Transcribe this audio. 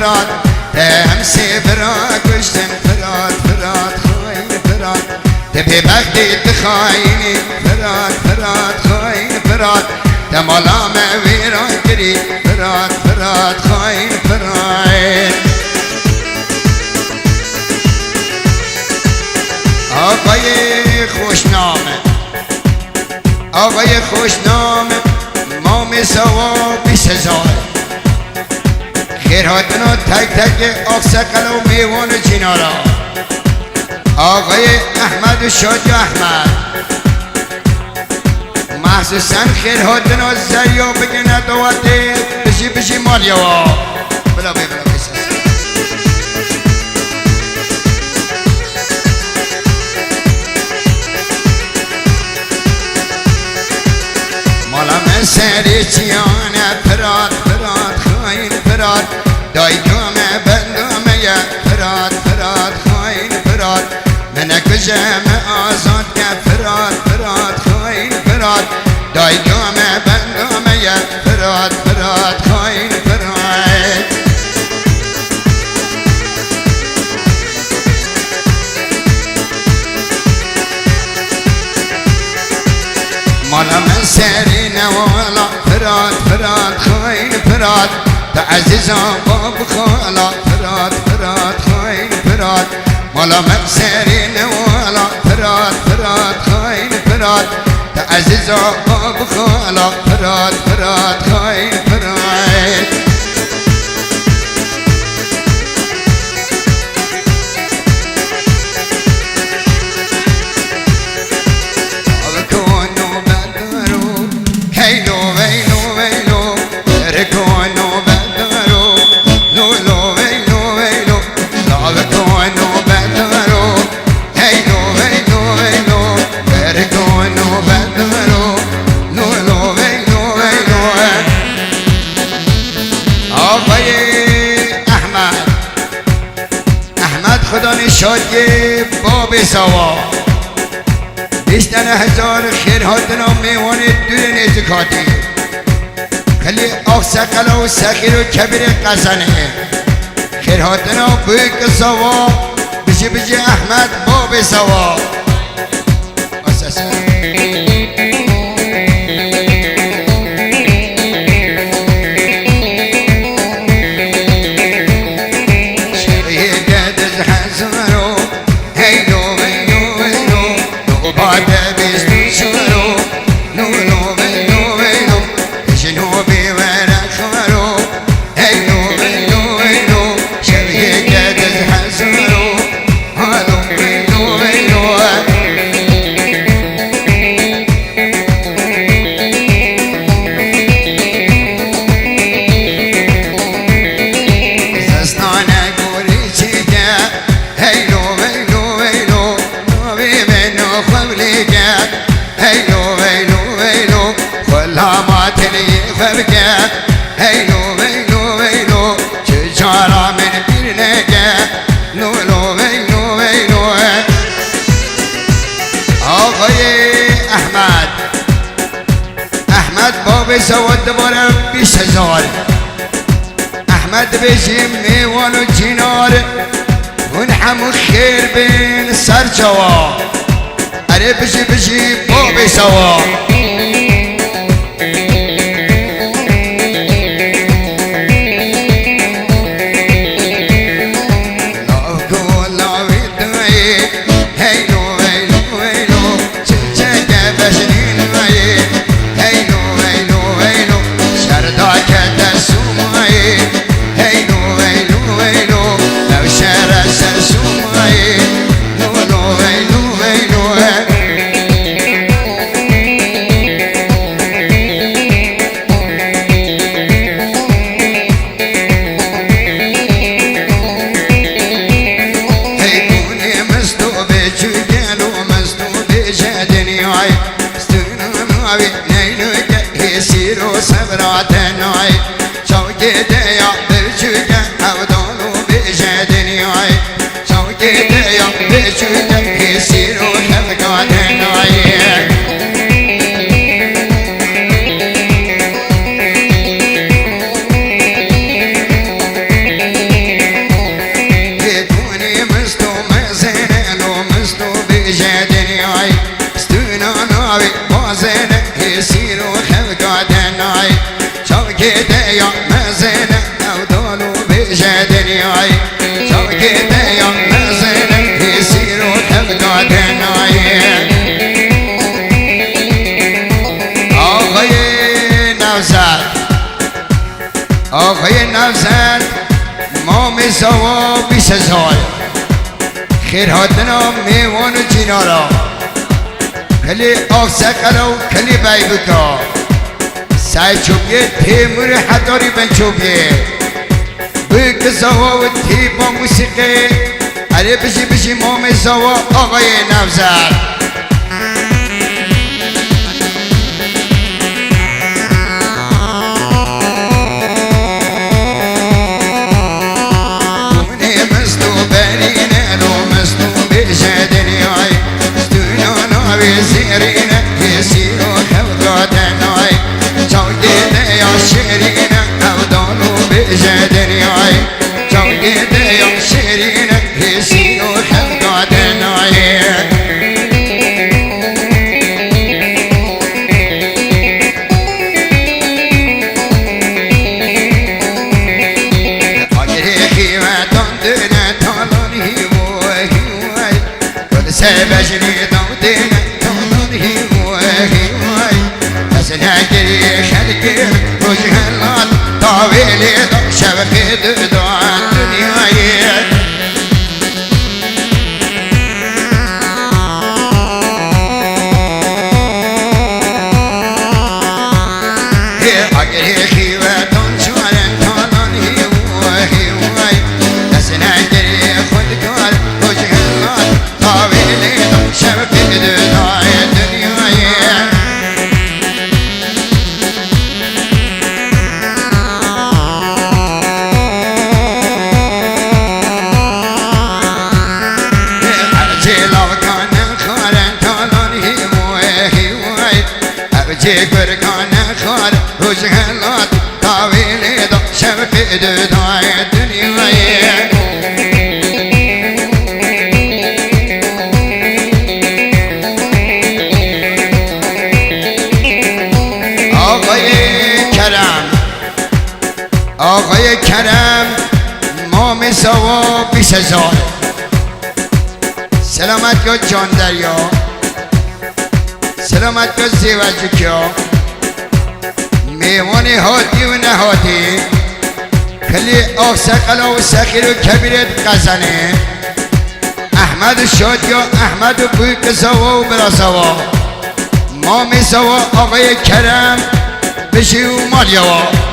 فرات تمسي براك وشتن فرات فرات خاين فرات تبي بختي تخايني فرات فرات خاين فرات تمالا ما ويران كري فرات فرات خاين فرات آقای خوشنامه آقای خوشنامه مام ثواب 20,000 خیراتنا تک تک آقسقل و میوان جینارا آقای احمد و شادی احمد محسوسن خیراتنا زریا بگنه دوته بشی بشی مالیا بلا بلا مالا من سری چیانه فرات فرات خاین فرات دایگامه بندامه فرات فرات خاین فرات من کجم آزاد که فرات فرات خاین فرات دایگامه بندامه فرات فرات خاین فرات مالا من سری نوالا فرات فرات خاين فرات تعزيزا باب خالا فرات فرات خاين فرات مالا من سری نوالا فرات فرات خاين فرات تعزيزا باب خالا فرات فرات خاين فرات خدا نشادی باب سوا 20,000 خیرهاتنا میوان دور نزکاتی خلی آقسقل و سخیر و کبیر قزنه خیرهاتنا بوک سوا بجی بجی احمد باب سوا سواد دوباره 20,000 احمد بجیم میوان و جینار اون همون خیر بین سر جوا اره بجی بجی باب سوا آقای نوزد مام سوا 20 سال خیر هاتنا میوان و جینارا کلی آفسقلا و کلی بیبوتا سعی چوبیه تیمور حداری بن چوبیه بک سوا و تی با موسیقی علی بشی مام سوا آقای نوزد زيرينا يسيروا خبراتناي جودنا يا شيرينا أودانو بجدناي جودنا يا شيرينا يسيروا خبراتناي أجري ما تندنا تالوني وهي كل سبجني تندنا سناجري خلقي وجه الله طويلي شبكي دعاء الدنيا أجري خيوة شوالن طالن هي سناجري خلقي وجه الله طويلي شبكي دعاء الدنيا جيكر كان خار وجه الله طويل ضو شبك دنيا الدنيا آقای کرم مام سوا 20 هزار سلامت یا جان دریا سلامت یا زیوجی کیا میوان هاتی و نهاتی کلی آفسقلا و سخیر و کبیرت قزنه احمد شاد یا احمد بوی سوا و برا سوا مام سوا آقای کرم بشی و مالیا